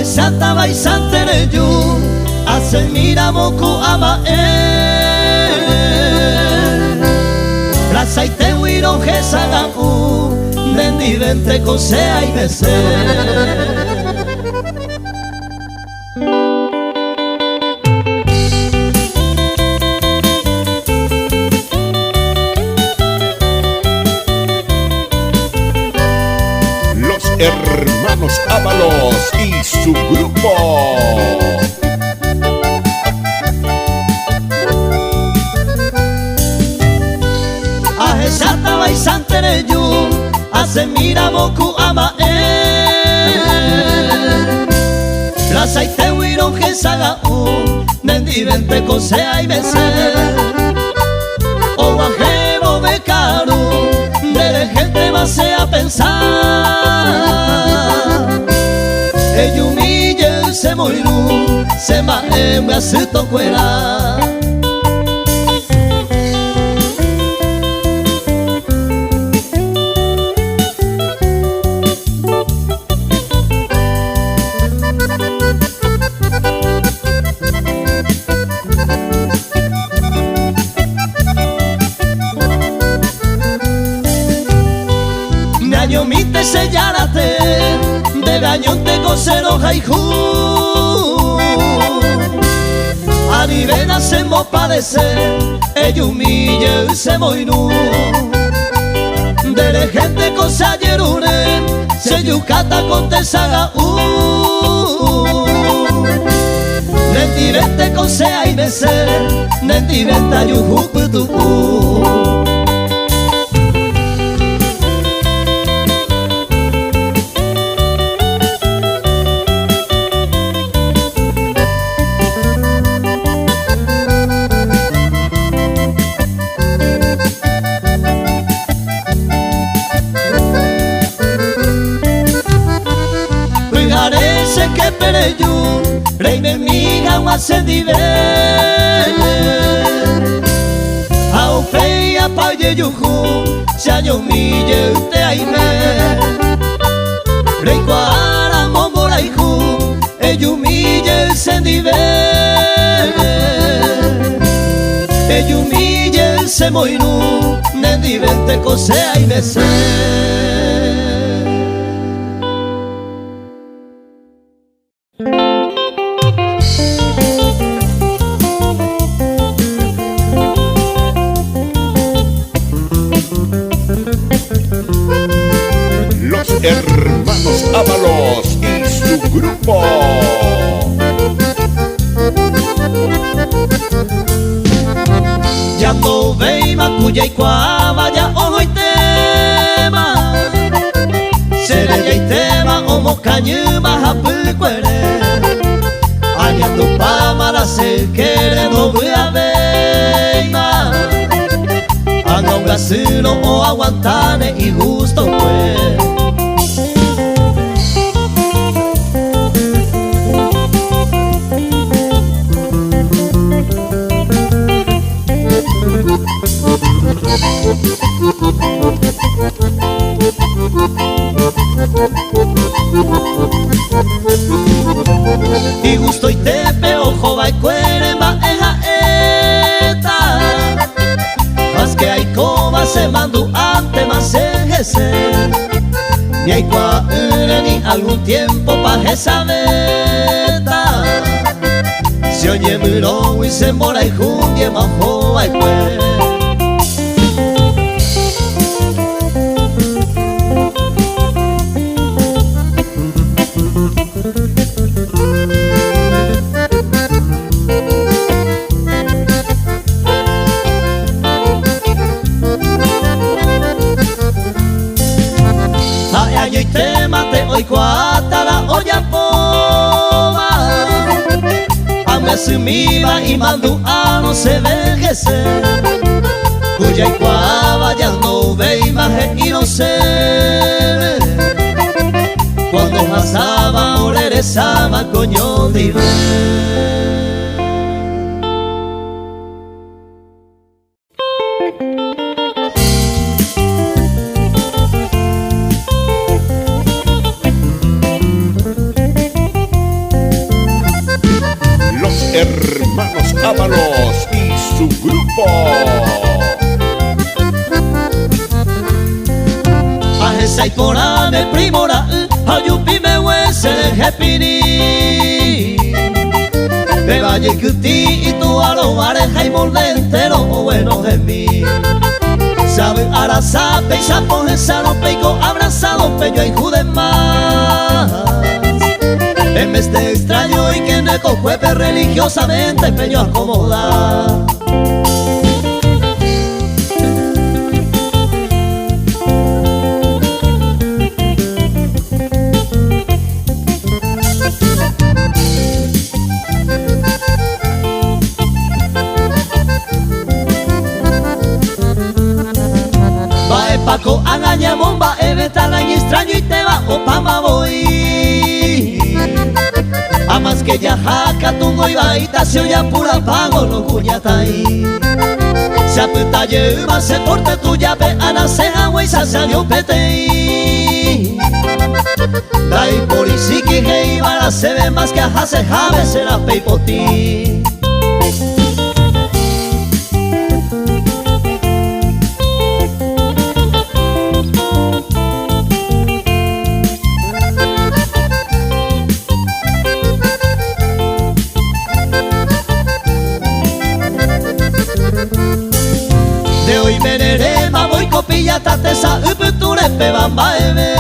Santa Baisantere yu Ase mira moku ama Rasaite wiro jesaga Nendi vente kosea y bese. Los hermanos Ábalos y su grupo. Santa Baisantere yu Ase mira moku ama Rasaite wiro jesaga Nendi vente kosea y bese. O ajebo bekaru Dere gente base a pensar Eyumille se moiru Se me hace tocuera. Mite sellárate de gañonte cosero jaijú Arivena se mo padecer Eyumille se moinu Dere gente cosa yerune Se yucata con tesaga Nendi vente cosea y beser Nendi venta yujuputu que pereyu reine miga wase dive Ao feia paye yuju Chayo mille te aime Rei kwara momora iju Eyu mille se dive Eyu mille se moinu Nendi vente kosea y bese. Los hermanos Ábalos y su grupo. Ya no veima cuya y cuava ya ojo y tema Seré y tema omo cañuma japucuere Allá tu pamara se quiere no voy a veima Haga un gasino o aguantane y gusto pues Y gusto y tepe ojo va y cuerema eja eta Más que hay coma se mandu ante más ejese Ni hay cuaure ni algún tiempo pa' esa meta Se oye miro y se mora y jundie ma ojo va y cuerema Ay, te mate hoy cuata la olla poma Ame su miba y mandu a no se vejese Cuya y cuava ya no ve imagen y no se ve Cuando pasaba o regresaba coño dive. Ábalos y su grupo. Ahesai poran el primora, ayupi me huese hepini. Me vaya cuti y tu alobares hay molde entero bueno de mí. Sabe arazape y sapos en peico abrazado peño y jude más. En vez de extraño y que ne cojuepe religiosamente peño acomodar. Paco agaña bomba, evetaran extraño y te va o pama voy. A más que ya jaca tungo y baita se oya pura pago no cuñata ahí. Se aputa lleva se porte tu llave a la ceja güey se salió pete. Dai por y si que iba la se ve más que a se jave será pei por ti. De hoy venere ma voy copilla tatesa uputure pe bamba eve.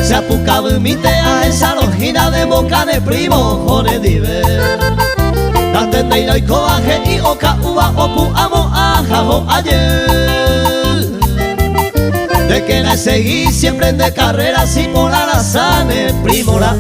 Se apucaba mite a esa longina de boca de primo jone dive. Tante y coaje y oka uva opu amo ajajo ayer. De que la seguí siempre de carreras y por arazane primora.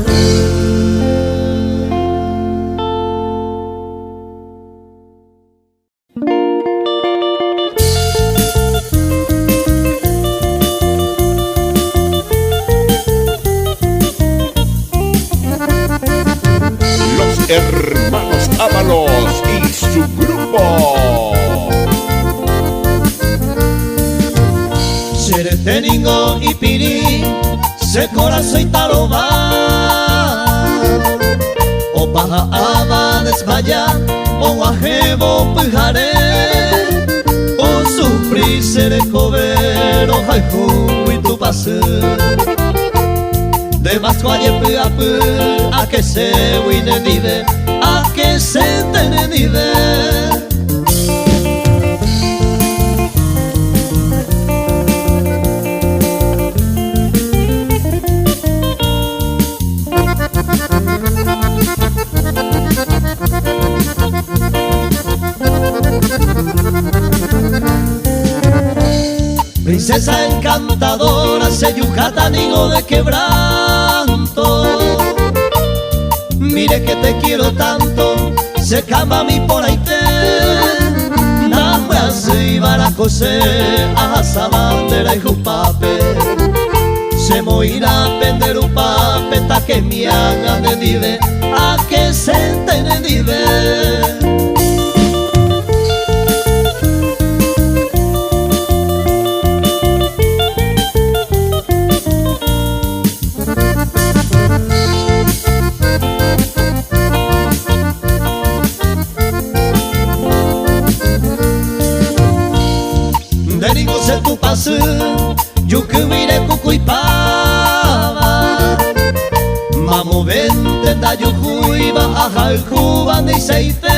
Hermanos Ábalos y su grupo. Sereteningo y piri, se corazón y taloba. O paja aba desmaya, o ajebo pujare. O sufrir seré covero, jaiku y tu pase. De más cualle a que se wine vive, a que se tene vive. Princesa encantadora, se yucatanigo de quebranto. Mire que te quiero tanto, se cama mi por ahí te. Nahue se iba a coser a esa bandera y jupape. Se moirá a pender un pape ta que me haga de dive, a que se entene dive. Se tu pasu, yo que mire cucu y pava. Mamo vente da yo cuiba a jalcuba ni seite.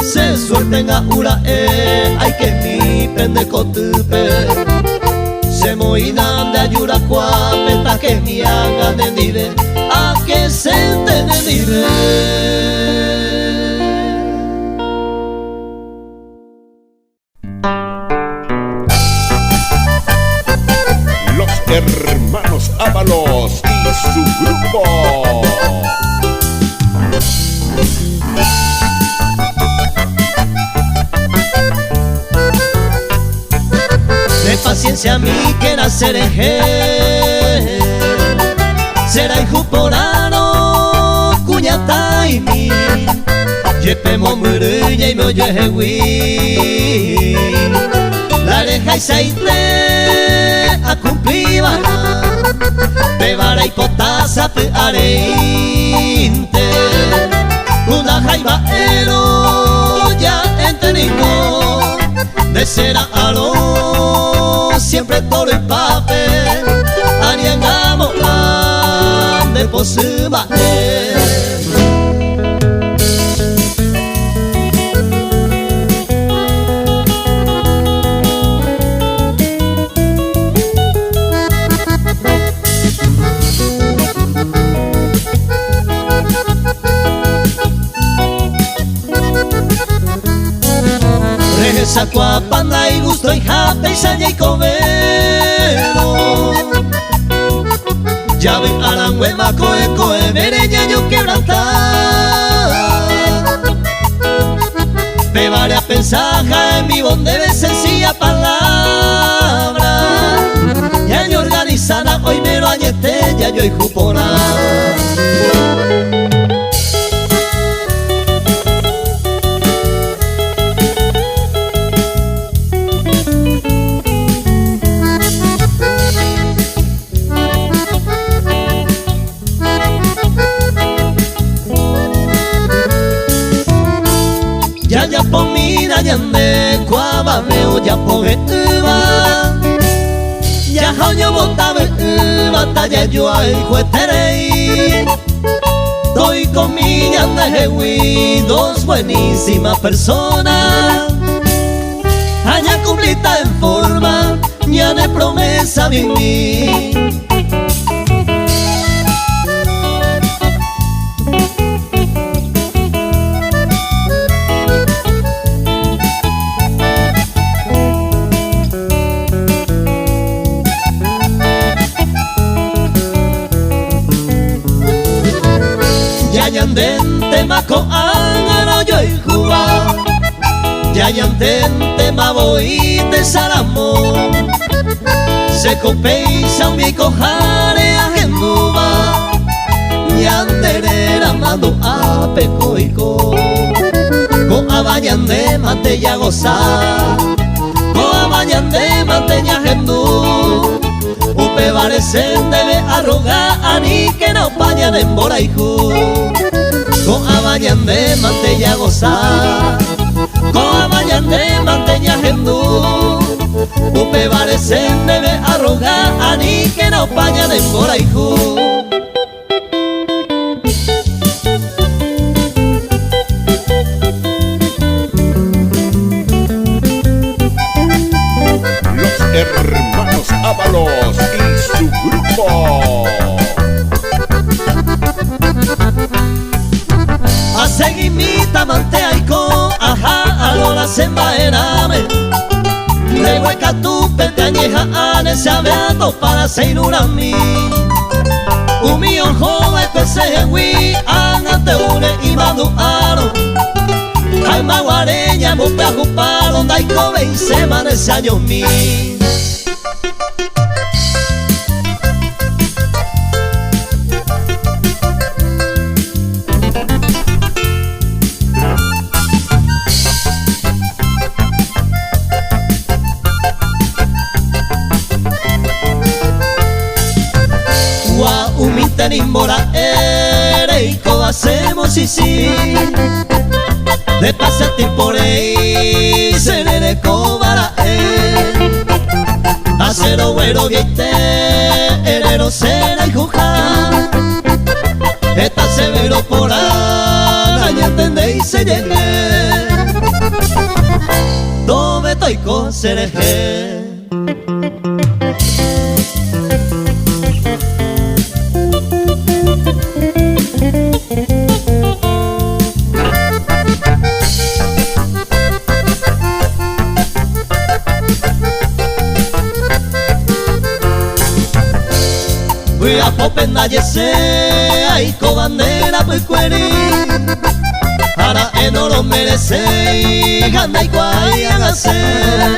Se suelten a ura hay que mi pende cotupe. Se moinan de ayura cuape ta que mi haga de nive, a que se entene nive. Hermanos Ábalos y su grupo. De paciencia a mí que nacer eje, será hijo porano, cuñata y mi. Yepe momuruña y me oye jehui. La oreja y seitle a cumplir vara. Bebara y potasa pe areinte. una jaiba ero ya entenido de cera aro siempre toro y papel ariangamo de posuma Sacua panda y gusto y japa y saña y comero ya ven aranguema coe coe mereña yo quebrantar me vale a pensaja en mi bonde de sencilla palabra ya yo organizana hoy me lo añete ya yo y jupona. Ya pomina yande cuava meo ya poge uva ya jaño botabe uva talla yo ay jueterei doy con mi yande jewi dos buenísimas personas allá cumplita en forma ya de promesa vivir. Yayandente mako angano yo y juba Yayandente maboy de salamo se copeisa mi cojare a genduba Yanderera mando a pecoico co abayande mate ya goza co abayande mate ya gendu upe varecen debe arrogar ani que no paña de embora y con abayande mantella goza con abayande mantella gendú upe varecen debe arrogar ani que no paña de embora y Hermanos Ábalos y su grupo. a seguimita manteaico ajá alora sembaerame de hueca tu petañeja ane se abeato para seirurami umi ojo espese hui angate une y madu aro alma guareña mupe a juparo daiko ve semana ese año mi. Nimbora ere y hacemos y sí de pasar por ahí seré cobara acero güero gueite herero será y juja está severo por ahí ya entendéis se llegué dove toico seré. A popenda yese ay co bandera pues cueri ara enoro merece y ganda y guay hacer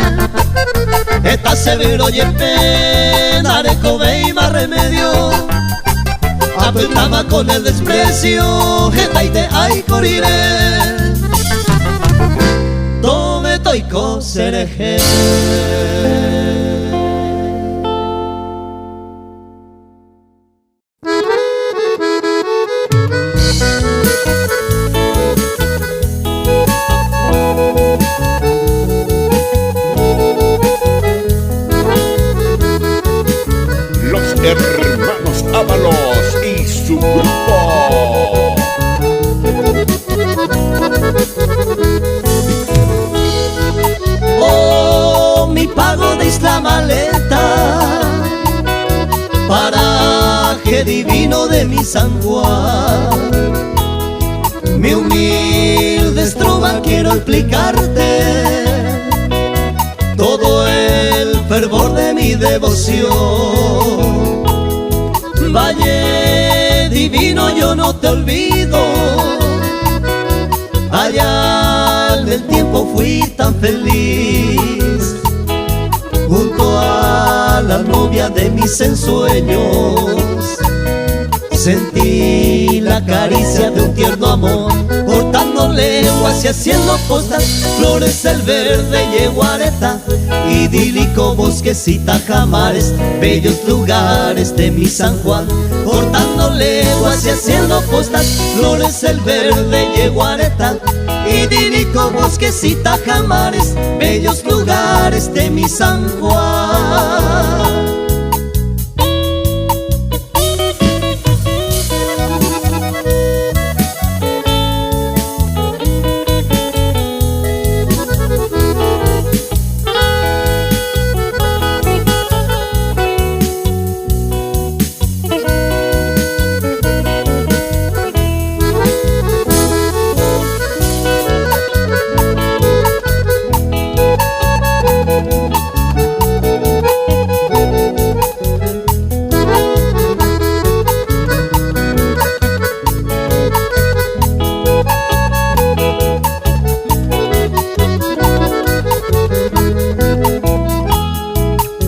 esta severo y pena de cobe y más remedio apretaba con el desprecio jeta y te ay coriré tome toico sereje. qué divino de mi San Juan. Mi humilde estroba quiero explicarte todo el fervor de mi devoción. Valle divino, yo no te olvido. Allá en el tiempo fui tan feliz, junto a la novia de mis ensueños. Sentí la caricia de un tierno amor, cortando leguas y haciendo costas. Florece el verde yeguareta, idílico bosquecita jamares, bellos lugares de mi San Juan. Cortando leguas y haciendo costas, florece el verde yeguareta, idílico bosquecita jamares, bellos lugares de mi San Juan.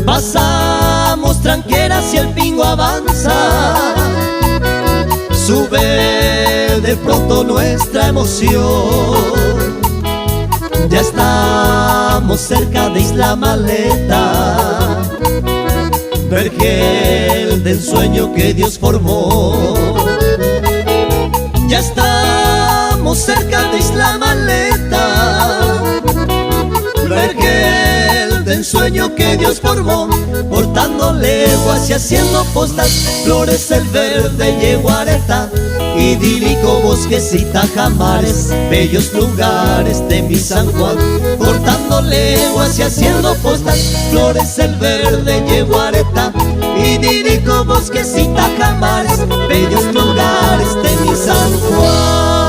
Pasamos tranqueras y el pingo avanza, sube de pronto nuestra emoción. Ya estamos cerca de Isla Maleta, vergel del sueño que Dios formó. Ya estamos cerca de Isla Maleta, vergel del sueño que Dios formó. Cortando leguas y haciendo postas, florece el verde yeguareta, idílico bosquecita jamares, bellos lugares de mi San Juan. Cortando leguas y haciendo postas, florece el verde yeguareta, idílico bosquecita jamares, bellos lugares de mi San Juan.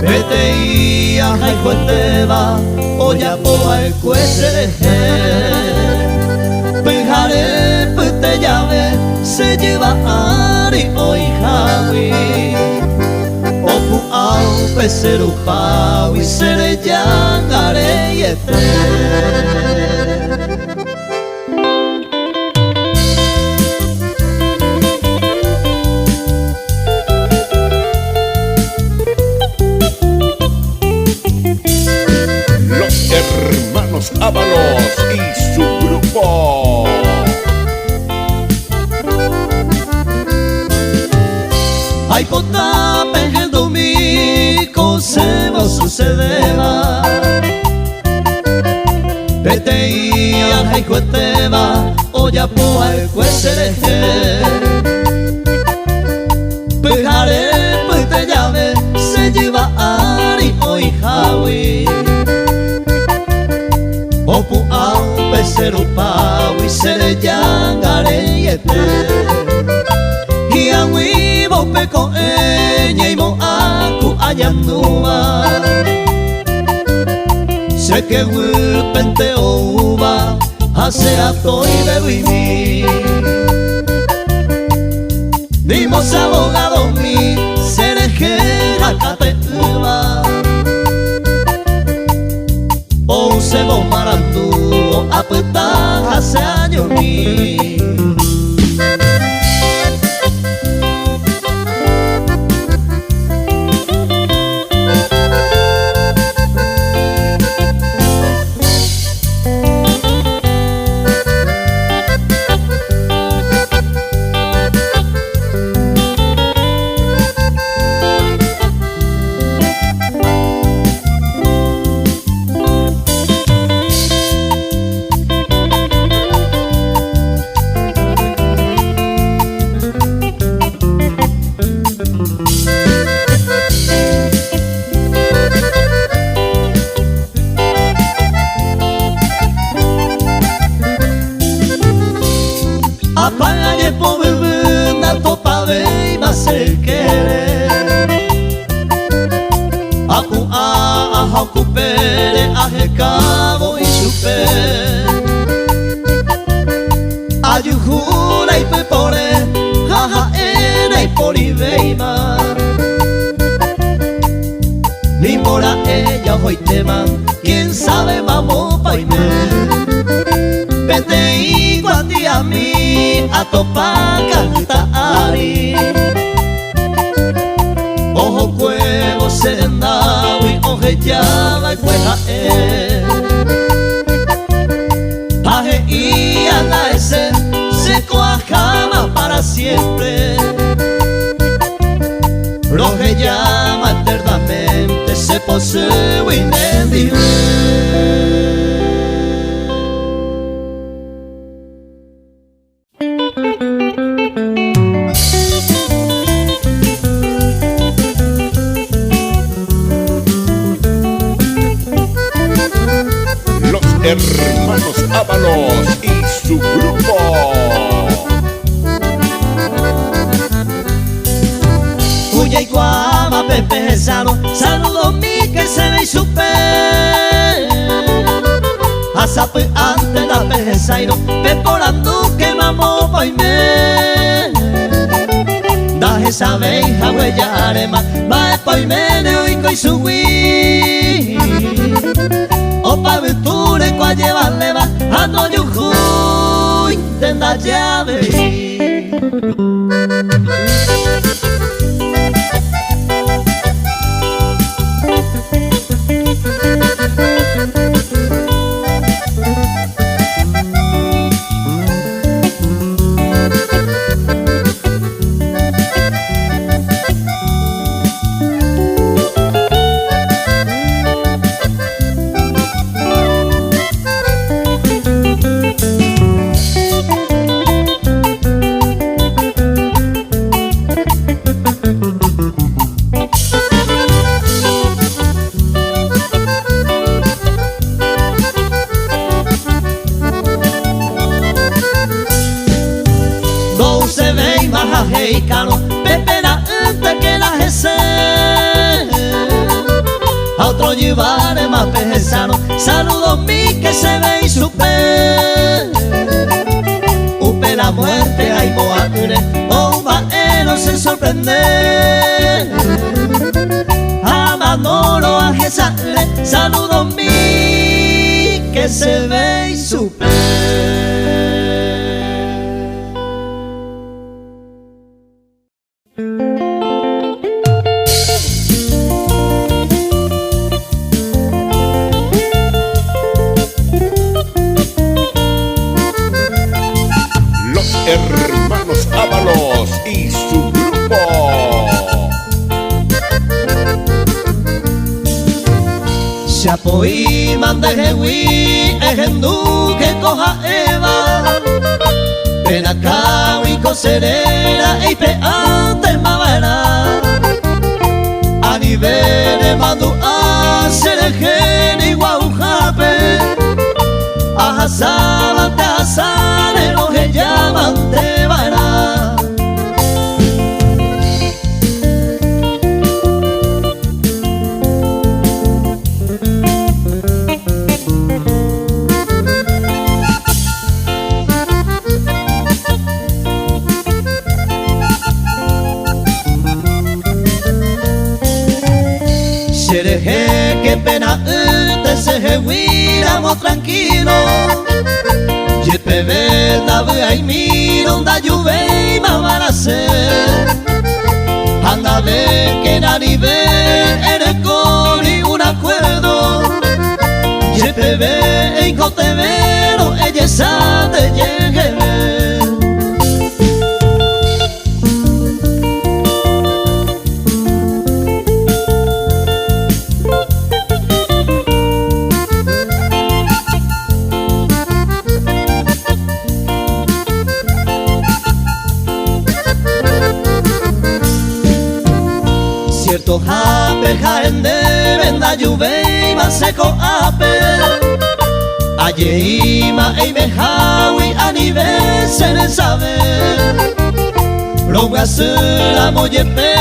Beteia haihueteba oya poa el cuesreje Pejare pute llave se lleva ari oi jawi Opu au peseru pau y sere yangare yete. Hermanos Ábalos y su grupo. Ay pota el domingo se va sucedeva Beteia haihueteba oya poa el cuesreje Pejare pute llave se lleva ari oi jawi Opu au peseru pau y sere yangare yete Kiawi bope ko eña y mo aku ayanua Se que wipente ouba hace ato y bebimi Dimos abogado mi serejera kate uba O se bo marantu o apeta hace años ni kupere ahekabo isupe ayuhura ipepore jaja era iporibeima ni mora ella hoy tema quién sabe vamos paime vete y guati a mí a topar cantari ojo cuevo serendawi oje llama y cueja paje y a la ese se coajama para siempre roje llama eternamente se posee inendible. Hermanos Ábalos y su grupo. Cuya y guama Pepe Sano, saludo mi que se ve y supe. Asape ante la pejesaino, peporando que mamó poime. Daje sabe hija huellarema, va poime oico y subí. Opa venture kwa llevarle va a no yujuy tenda llave. Pepera antes que la gese a otro llevaré más pejezano. Saludos mi que se ve y supe. Upe la muerte hay moatre, o vaero se sorprende. A Manolo a Gesale, saludos mi que se ve y supe. Hermanos Ábalos y su grupo. Chapoí mandejewi ejendu que coja Eva penacao y coserera y peante mavera a nivel de mandu a serejeni guaujape a hasabante a sane lo que llaman te vará. Sereje que pena te se huiramos tranquilo. Yepe da ve miro da lluve y mamarase. Anda ve que nadie ve eres con y un acuerdo. Yepe ve en cotevero ella sabe llegue. Cierto jape jaende venda lluve y seco ape Ayeima e mehawi anive se sabe Lo gasura moyepe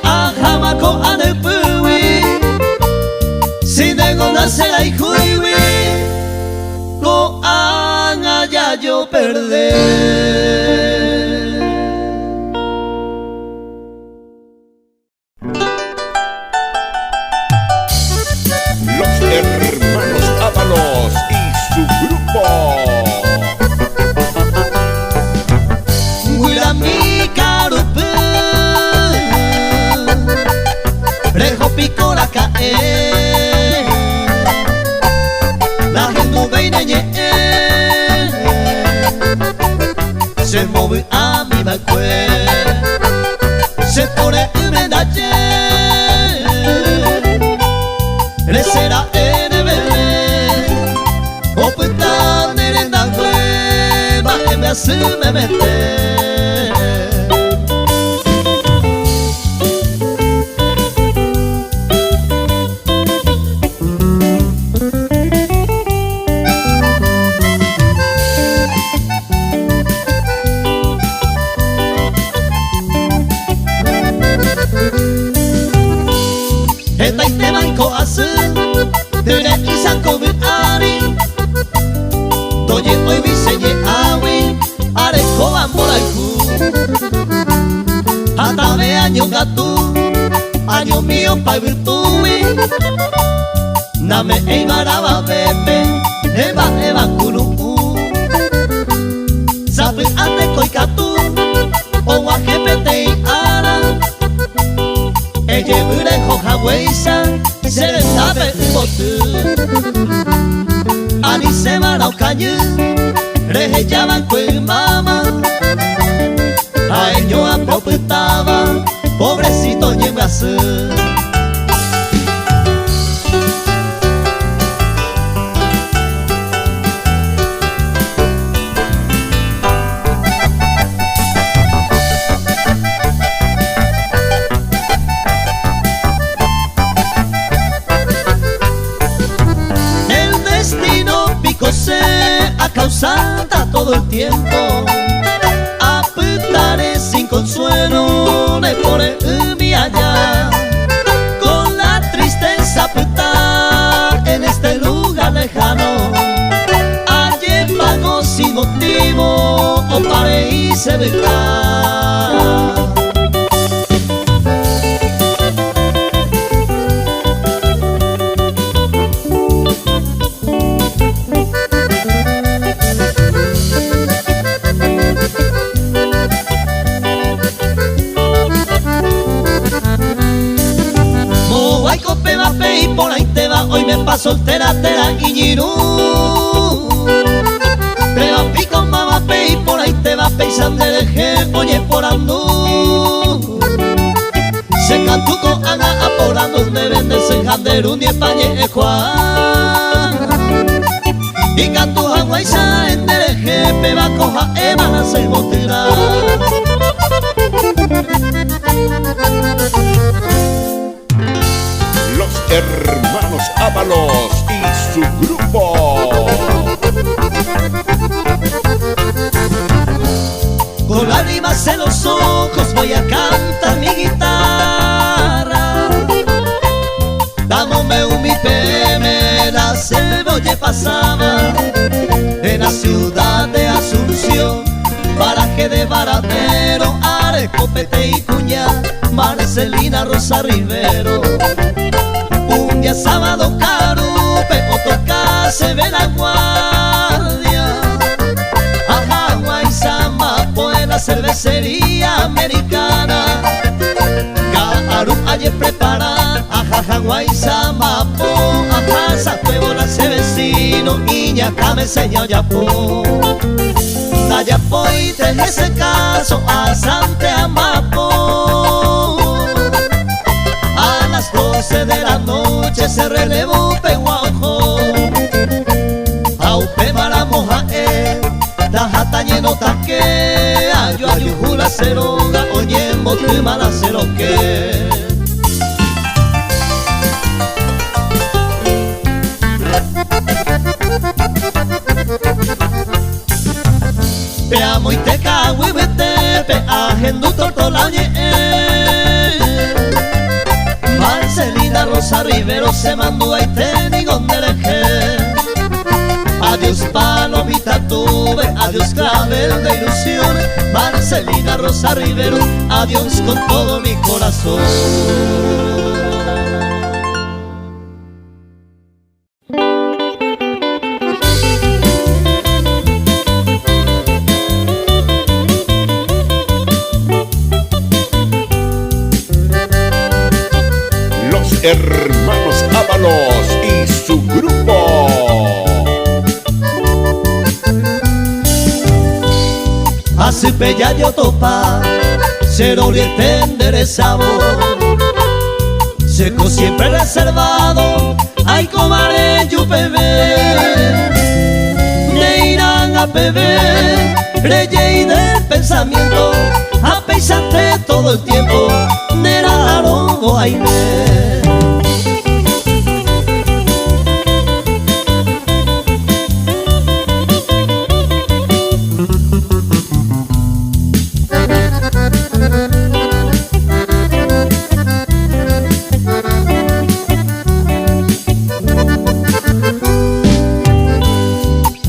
a jamako anepui Si será hijo y con allá yo perder. Los hermanos Ábalos y su grupo. Huilami carupu, rejo pico la cae, la gente veina ñe, se mueve a mi bacue, se pone un mendache. Resera ene bebe o puta nerenda cueva e me asume mete. Eta ite banko asu Dure izanko ari Doye oi biseñe awi Areko amoraiku Atabe año gatu Año mío pa virtui Name eibaraba bebe Eba kunu Zapi ate koikatu Owa jepete ara Eye bure hoja weisa Se le sabe un botu Ani se mara o cañu Reje llaman kwe mama A ello aproputaba Pobrecito ñengasu Causada todo el tiempo a putares sin consuelo le pone mi allá con la tristeza putar en este lugar lejano allí pago sin motivo o pare y se verá. Y por ahí te va, hoy me paso soltera, tera y ñirú. Te va pico, mamá, pe y por ahí te va peisan de deje, oye por andú. Se cantuco, haga aporando, me vende se janderu, ni españe, juan. Y cantu, haguaisa, en dereje, pe va coja, van a ser botera. Los hermanos Ábalos y su grupo. Con lágrimas en los ojos voy a cantar mi guitarra. Dámome un mi PM, la cebolla pasaba en la ciudad de Asunción, paraje de Baratero, Arecopete y Cuña, Marcelina Rosa Rivero. Un día sábado carupe, otro se ve la guardia. Ajá, Guaysamapo en la cervecería americana. Caru ayer prepara, ajá, Guaysamapo. Ajá, sacuevo la se vecino, niña, me enseñó yapo. Dayapo y te ese caso a Sante Amapo. A las 12 de la noche se relevó Pehuajo. Aupe para moja la jata lleno taque. Ayo ayuju ceroga, oye motima la ceroque. Te amo y te cago y vete, pe ajendo tortola oye. Marcelina Rosa Rosa Rivero se mandó a Iten donde dejé. Adiós palomita tuve, adiós clavel de ilusión. Marcelina Rosa Rivero, adiós con todo mi corazón. Hermanos Ábalos y su grupo. Así bella yo topa, cero oriente enderezado, seco siempre reservado, ay comare yo bebé, ne irán a beber, rey del pensamiento, a pesarte todo el tiempo, ne la robo ay me.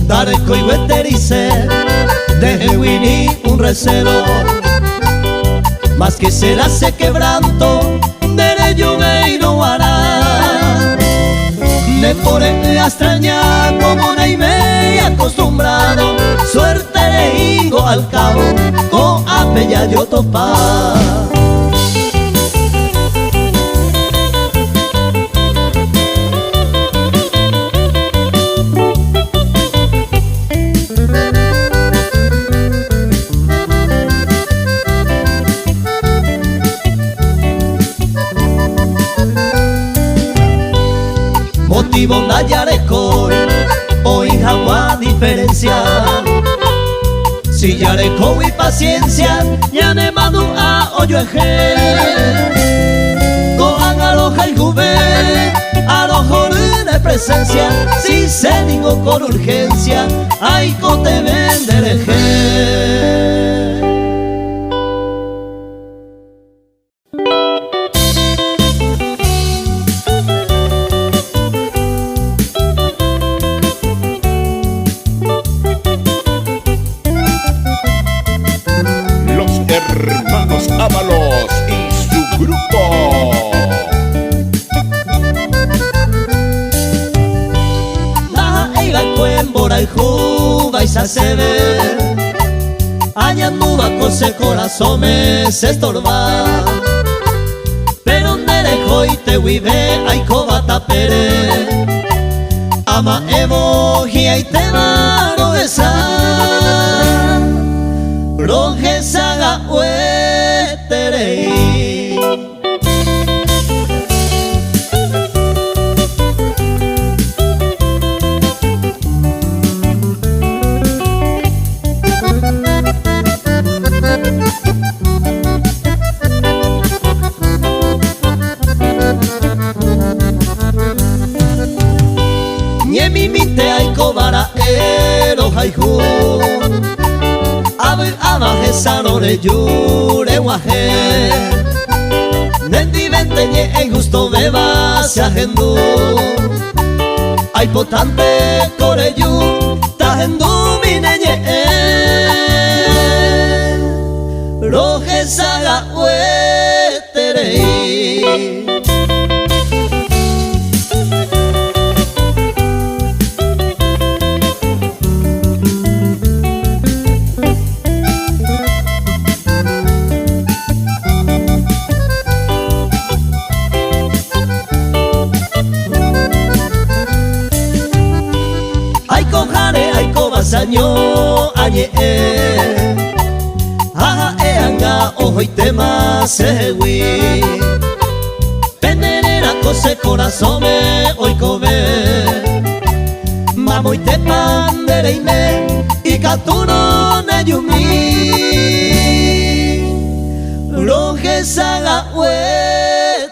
Dareco y veterice, deje Winnie un recelo, más que será ese quebranto, de lluvia y no hará. Me pone a extrañar como me acostumbrado, suerte le higo al cabo, con apella yo topar. Motivo na yareco, hoy jamás diferencia. Si yareco y paciencia, ya ne mando a oyoeje. Cojan aloja y jube, alojo de presencia. Si se digo con urgencia, ay cote vendereje. Hermanos Ábalos y su grupo. La eiga cuembora y juba y se ve. Añanduba cose corazón me se estorba. Pero nerejo y te vive ay cobata pere. Ama emoji y te maro esa. Roje saga ueterei. Nye mi minte ay kobara ero haihu. Abaje sanore yure guaje. Nendi venteñe en gusto beba se agendu. Ay potante coreyu tajendu mi neñe. Roje saga ueterei. Año añe aja anga ojo y tema se wi penera cose corazón me hoy come mamo y te pandere y me y catuno ne yumi roje saga ueterei.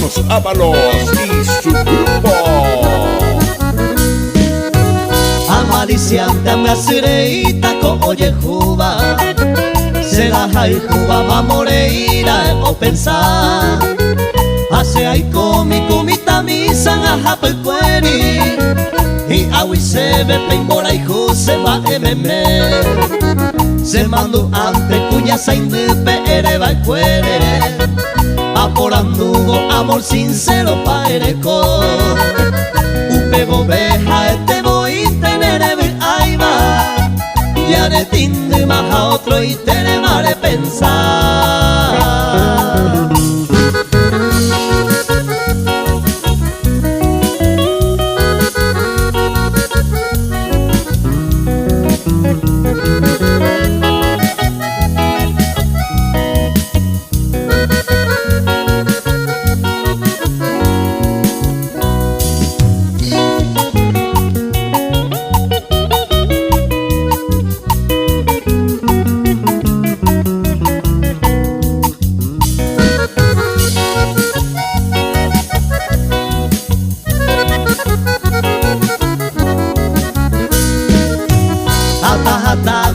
Hermanos Ábalos y su grupo. Amaliciante amgacireita ko oye juba Sela hai juba va moreira o pensar Hace ai komi kumita misan a hape kweri I awi sebe pembora i huse va ememe Se mandu ante cuña saindupe ere va kwere Aporandugo amor sincero pa ereko Upe bobeja este voy tenere ver aiba Ya de tinde más a otro y te mare pensar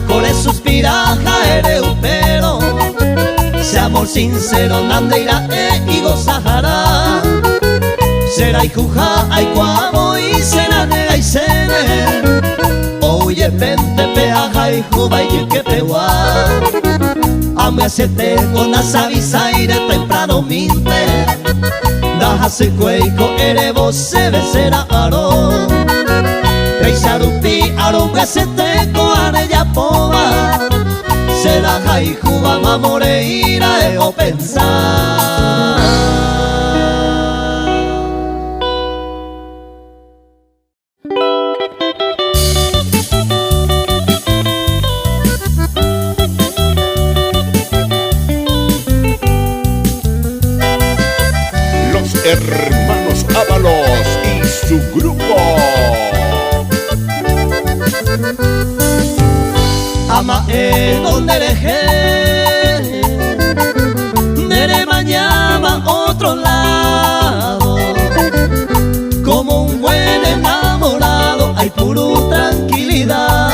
Con suspira ere upero Se amor sincero nandeira e gozará Será ikuja aikuamo y será nega y sene Oye pente peaja y juba y que pewa Ame sete con asavisaire temprano minte Daja se cueico ere vos se besera aro Reisarupi arombe sete coare ya pova Se la jai juba ma moreira e o pensar Los Hermanos Ábalos y su grupo. Ama donde dejé Nere mañana otro lado Como un buen enamorado hay puro tranquilidad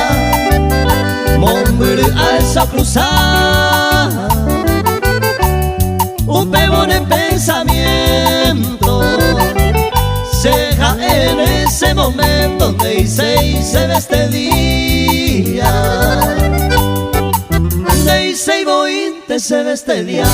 Mombre a esa cruzar Un pebón en pensamiento Ceja en ese momento donde hice de este día De hice y voy se ve este día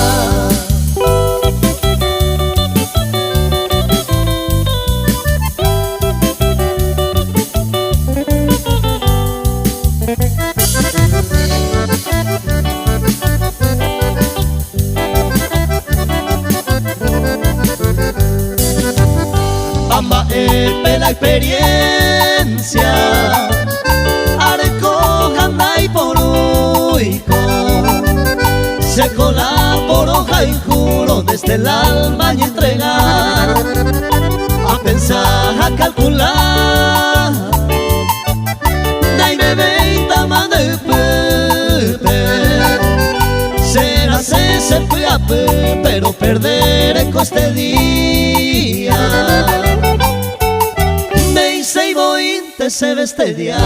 Amba la experiencia Areco handai por uico Se colaboró y juro desde el alma y entregar A pensar, a calcular Dai bebé y tama de pepe Será se fue a pe, pero perder en este día Me hice y voy te se ve este día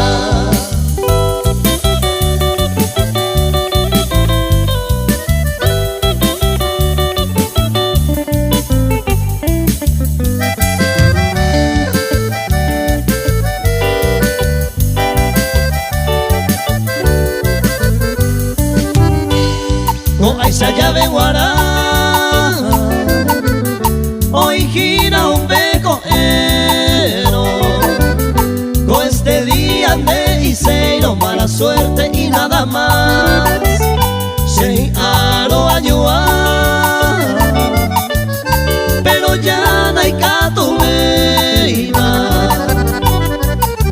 Esa llave guará hoy gira un becoero con este día de Iseiro mala suerte y nada más se aro añoa pero ya no hay cato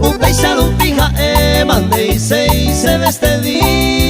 un paisano fija mande y se ve este día